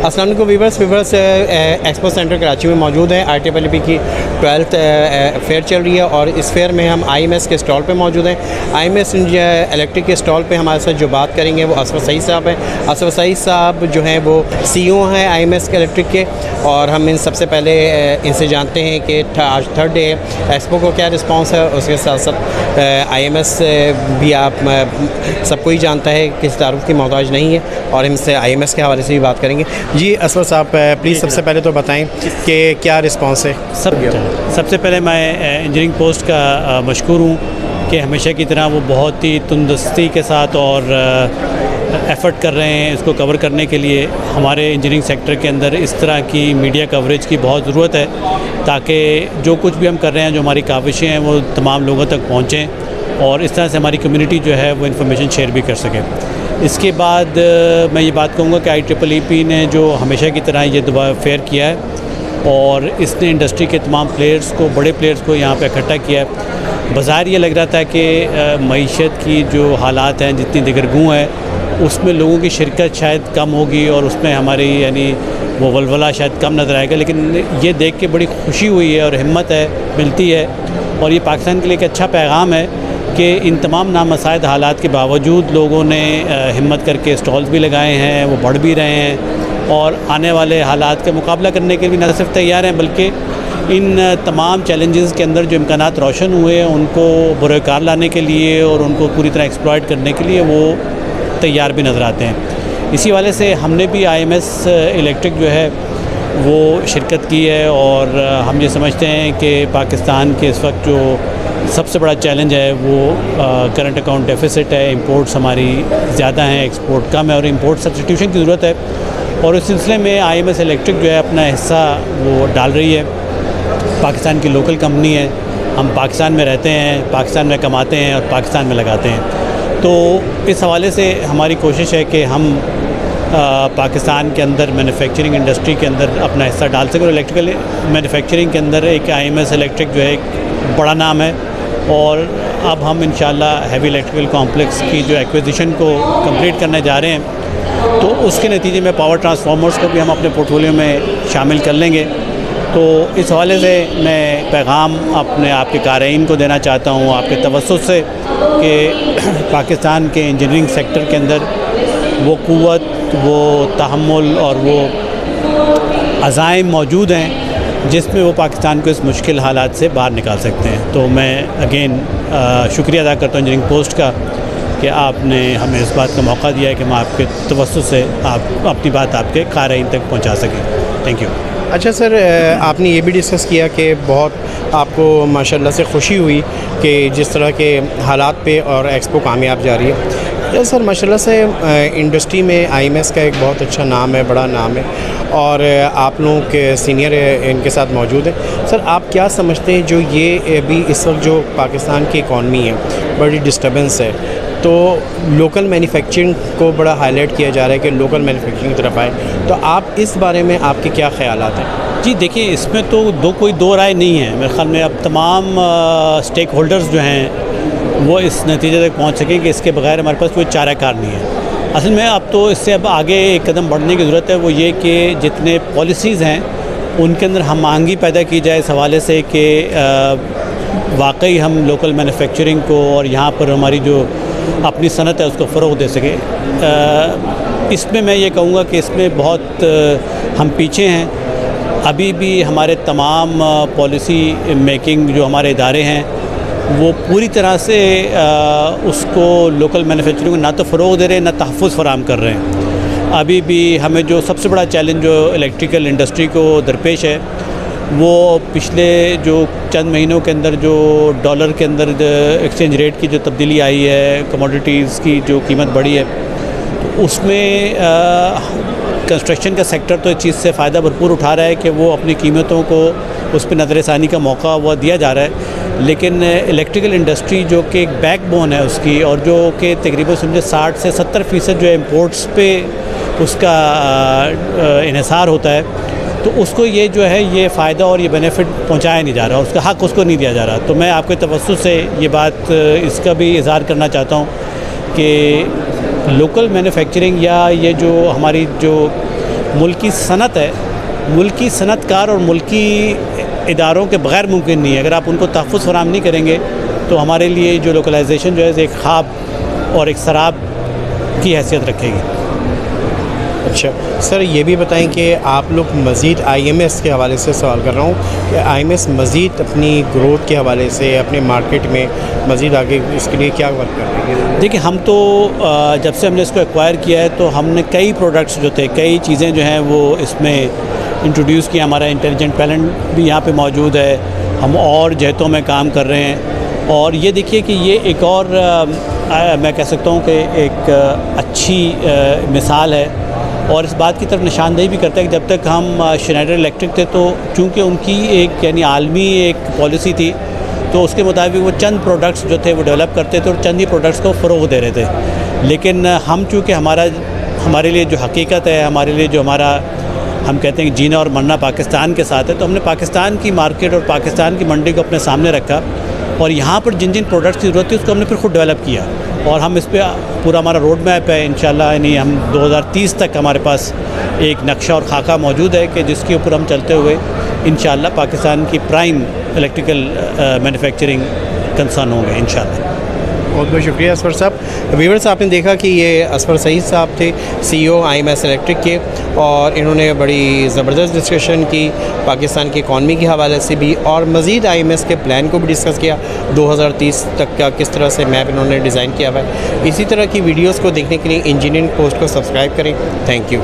السلام علیکم viewers expo centre Karachi میں موجود ہیں. IEEE کی 12th فیئر چل رہی ہے اور اس فیئر میں ہم IMS کے اسٹال پہ موجود ہیں. IMS الیکٹرک کے اسٹال پہ ہمارے ساتھ جو بات کریں گے وہ اسرف سعید صاحب ہیں. اسرف سعید صاحب جو ہیں وہ CEO ہیں IMS کے الیکٹرک کے, اور ہم ان سب سے پہلے ان سے جانتے ہیں کہ آج 3rd ڈے ہے, ایکسپو کو کیا رسپانس ہے. اس کے ساتھ ساتھ IMS بھی آپ سب کو ہی جانتا ہے, کسی تعارف کی محتاج نہیں ہے, اور ہم سے IMS کے حوالے سے بھی بات کریں گے. جی اسرف صاحب پلیز سب سے پہلے تو بتائیں کہ کیا رسپانس ہے. سب سے پہلے میں انجینئرنگ پوسٹ کا مشکور ہوں کہ ہمیشہ کی طرح وہ بہت ہی تندرستی کے ساتھ اور ایفرٹ کر رہے ہیں اس کو کور کرنے کے لیے. ہمارے انجینئرنگ سیکٹر کے اندر اس طرح کی میڈیا کوریج کی بہت ضرورت ہے تاکہ جو کچھ بھی ہم کر رہے ہیں, جو ہماری کاوشیں ہیں, وہ تمام لوگوں تک پہنچیں اور اس طرح سے ہماری کمیونٹی جو ہے وہ انفارمیشن شیئر بھی کر سکے. اس کے بعد میں یہ بات کہوں گا کہ IEEE نے جو ہمیشہ کی طرح یہ دوبارہ فیئر کیا ہے اور اس نے انڈسٹری کے تمام پلیئرز کو, بڑے پلیئرز کو یہاں پہ اکٹھا کیا ہے. بظاہر یہ لگ رہا تھا کہ معیشت کی جو حالات ہیں, جتنی دگرگوں ہے, اس میں لوگوں کی شرکت شاید کم ہوگی اور اس میں ہماری یعنی وہ ولولہ شاید کم نظر آئے گا. لیکن یہ دیکھ کے بڑی خوشی ہوئی ہے اور ہمت ہے ملتی ہے, اور یہ پاکستان کے لیے ایک اچھا پیغام ہے کہ ان تمام نامساعد حالات کے باوجود لوگوں نے ہمت کر کے اسٹالز بھی لگائے ہیں, وہ بڑھ بھی رہے ہیں اور آنے والے حالات کا مقابلہ کرنے کے لیے نہ صرف تیار ہیں بلکہ ان تمام چیلنجز کے اندر جو امکانات روشن ہوئے ہیں ان کو بروئے کار لانے کے لیے اور ان کو پوری طرح ایکسپلائٹ کرنے کے لیے وہ تیار بھی نظر آتے ہیں. اسی والے سے ہم نے بھی IMS الیکٹرک جو ہے وہ شرکت کی ہے, اور ہم یہ سمجھتے ہیں کہ پاکستان کے اس وقت جو سب سے بڑا چیلنج ہے وہ کرنٹ اکاؤنٹ ڈیفیسٹ ہے. امپورٹس ہماری زیادہ ہیں, ایکسپورٹ کم ہے, اور امپورٹ سبسٹیوشن کی ضرورت ہے, اور اس سلسلے میں IMS الیکٹرک جو ہے اپنا حصہ وہ ڈال رہی ہے. پاکستان کی لوکل کمپنی ہے, ہم پاکستان میں رہتے ہیں, پاکستان میں کماتے ہیں اور پاکستان میں لگاتے ہیں. تو اس حوالے سے ہماری کوشش ہے کہ ہم پاکستان کے اندر مینوفیکچرنگ انڈسٹری کے اندر اپنا حصہ ڈال سکیں, اور الیکٹریکل مینوفیکچرنگ کے اندر ایک IMS الیکٹرک جو ہے ایک بڑا نام ہے, اور اب ہم انشاءاللہ ہیوی الیکٹریکل کمپلیکس کی جو ایکویزیشن کو کمپلیٹ کرنے جا رہے ہیں, تو اس کے نتیجے میں پاور ٹرانسفارمرز کو بھی ہم اپنے پورٹفولیو میں شامل کر لیں گے. تو اس حوالے سے میں پیغام آپ کے قارئین کو دینا چاہتا ہوں آپ کے توسط سے کہ پاکستان کے انجینئرنگ سیکٹر کے اندر وہ قوت, وہ تحمل اور وہ عزائم موجود ہیں جس میں وہ پاکستان کو اس مشکل حالات سے باہر نکال سکتے ہیں. تو میں اگین شکریہ ادا کرتا ہوں انجینئرنگ پوسٹ کا کہ آپ نے ہمیں اس بات کا موقع دیا ہے کہ ہم آپ کے توسط سے آپ اپنی بات آپ کے قارئین تک پہنچا سکیں. Thank you. اچھا سر, آپ نے یہ بھی ڈسکس کیا کہ بہت آپ کو ماشاءاللہ سے خوشی ہوئی کہ جس طرح کے حالات پہ اور ایکسپو کامیاب جا رہی ہے. سر ماشاءاللہ سے انڈسٹری میں IMS کا ایک بہت اچھا نام ہے, بڑا نام ہے, اور آپ لوگوں کے سینئر ان کے ساتھ موجود ہیں. سر آپ کیا سمجھتے ہیں جو یہ ابھی اس وقت جو پاکستان کی اکانومی ہے بڑی ڈسٹربنس ہے, تو لوکل مینوفیکچرنگ کو بڑا ہائی لائٹ کیا جا رہا ہے کہ لوکل مینوفیکچرنگ کی طرف آئے, تو آپ اس بارے میں آپ کے کیا خیالات ہیں؟ جی دیکھیے, اس میں تو کوئی دو رائے نہیں ہے. میرے خیال میں اب تمام اسٹیک ہولڈرز جو ہیں وہ اس نتیجے تک پہنچ سکیں کہ اس کے بغیر ہمارے پاس کوئی چارہ کار نہیں ہے. اصل میں اب تو اس سے اب آگے ایک قدم بڑھنے کی ضرورت ہے, وہ یہ کہ جتنے پالیسیز ہیں ان کے اندر ہم آہنگی پیدا کی جائے اس حوالے سے کہ واقعی ہم لوکل مینوفیکچرنگ کو اور یہاں پر ہماری جو اپنی صنعت ہے اس کو فروغ دے سکے. اس میں یہ کہوں گا کہ اس میں بہت ہم پیچھے ہیں. ابھی بھی ہمارے تمام پالیسی میکنگ جو ہمارے ادارے ہیں وہ پوری طرح سے اس کو لوکل مینوفیکچرنگ کو نہ تو فروغ دے رہے ہیں نہ تحفظ فراہم کر رہے ہیں. ابھی بھی ہمیں جو سب سے بڑا چیلنج جو الیکٹریکل انڈسٹری کو درپیش ہے وہ پچھلے جو چند مہینوں کے اندر جو ڈالر کے اندر ایکسچینج ریٹ کی جو تبدیلی آئی ہے, کموڈیٹیز کی جو قیمت بڑھی ہے, تو اس میں کنسٹرکشن کا سیکٹر تو اس چیز سے فائدہ بھرپور اٹھا رہا ہے کہ وہ اپنی قیمتوں کو اس پہ نظر ثانی کا موقع وہ دیا جا رہا ہے. لیکن الیکٹریکل انڈسٹری جو کہ ایک بیک بون ہے اس کی, اور جو کہ تقریباً سمجھے 60 سے 70% جو ہے امپورٹس پہ اس کا انحصار ہوتا ہے, تو اس کو یہ جو ہے یہ فائدہ اور یہ بینیفٹ پہنچایا نہیں جا رہا, اس کا حق اس کو نہیں دیا جا رہا. تو میں آپ کے توسط سے یہ بات اس کا بھی اظہار کرنا چاہتا ہوں کہ لوکل مینوفیکچرنگ یا یہ جو ہماری جو ملکی صنعت ہے، ملکی صنعت کار اور ملکی اداروں کے بغیر ممکن نہیں ہے. اگر آپ ان کو تحفظ فراہم نہیں کریں گے تو ہمارے لیے جو لوکلائزیشن جو ہے ایک خواب اور ایک سراب کی حیثیت رکھے گی. اچھا سر، یہ بھی بتائیں کہ آپ لوگ مزید آئی ایم ایس کے حوالے سے سوال کر رہا ہوں کہ آئی ایم ایس مزید اپنی گروتھ کے حوالے سے اپنے مارکیٹ میں مزید آگے اس کے لیے کیا ورک کر رہی ہے؟ دیکھیں، ہم تو جب سے ہم نے اس کو ایکوائر کیا ہے تو ہم نے کئی پروڈکٹس جو تھے، کئی چیزیں جو ہیں وہ اس میں انٹروڈیوس کیا. ہمارا انٹیلیجنٹ پیلنٹ بھی یہاں پہ موجود ہے. ہم اور جہتوں میں کام کر رہے ہیں. اور یہ دیکھیے کہ یہ ایک اور میں کہہ سکتا ہوں کہ ایک اچھی مثال ہے اور اس بات کی طرف نشاندہی بھی کرتا ہے کہ جب تک ہم شنائڈر الیکٹرک تھے تو چونکہ ان کی ایک یعنی عالمی ایک پالیسی تھی تو اس کے مطابق وہ چند پروڈکٹس جو تھے وہ ڈیولپ کرتے تھے اور چند ہی پروڈکٹس کو فروغ دے رہے تھے. لیکن ہم چونکہ ہمارے لیے جو حقیقت ہے، ہمارے لیے جو ہمارا ہم کہتے ہیں کہ جینا اور مرنا پاکستان کے ساتھ ہے، تو ہم نے پاکستان کی مارکیٹ اور پاکستان کی منڈی کو اپنے سامنے رکھا اور یہاں پر جن پروڈکٹس کی ضرورت تھی اس کو ہم نے پھر خود ڈیولپ کیا اور ہم اس پہ پورا ہمارا روڈ میپ ہے انشاءاللہ. یعنی ہم 2030 تک ہمارے پاس ایک نقشہ اور خاکہ موجود ہے کہ جس کے اوپر ہم چلتے ہوئے انشاءاللہ پاکستان کی پرائم الیکٹریکل مینوفیکچرنگ کنسرن ہوں گے انشاءاللہ. بہت بہت شکریہ اسفر صاحب. ویورز، آپ نے دیکھا کہ یہ اسفر سعید صاحب تھے، سی او آئی ایم ایس الیکٹرک کے، اور انہوں نے بڑی زبردست ڈسکشن کی پاکستان کی اکانومی کے حوالے سے بھی اور مزید آئی ایم ایس کے پلان کو بھی ڈسکس کیا. 2030 تک کا کس طرح سے میپ انہوں نے ڈیزائن کیا ہوا ہے. اسی طرح کی ویڈیوز کو دیکھنے کے لیے انجینئرنگ پوسٹ کو سبسکرائب کریں. Thank you.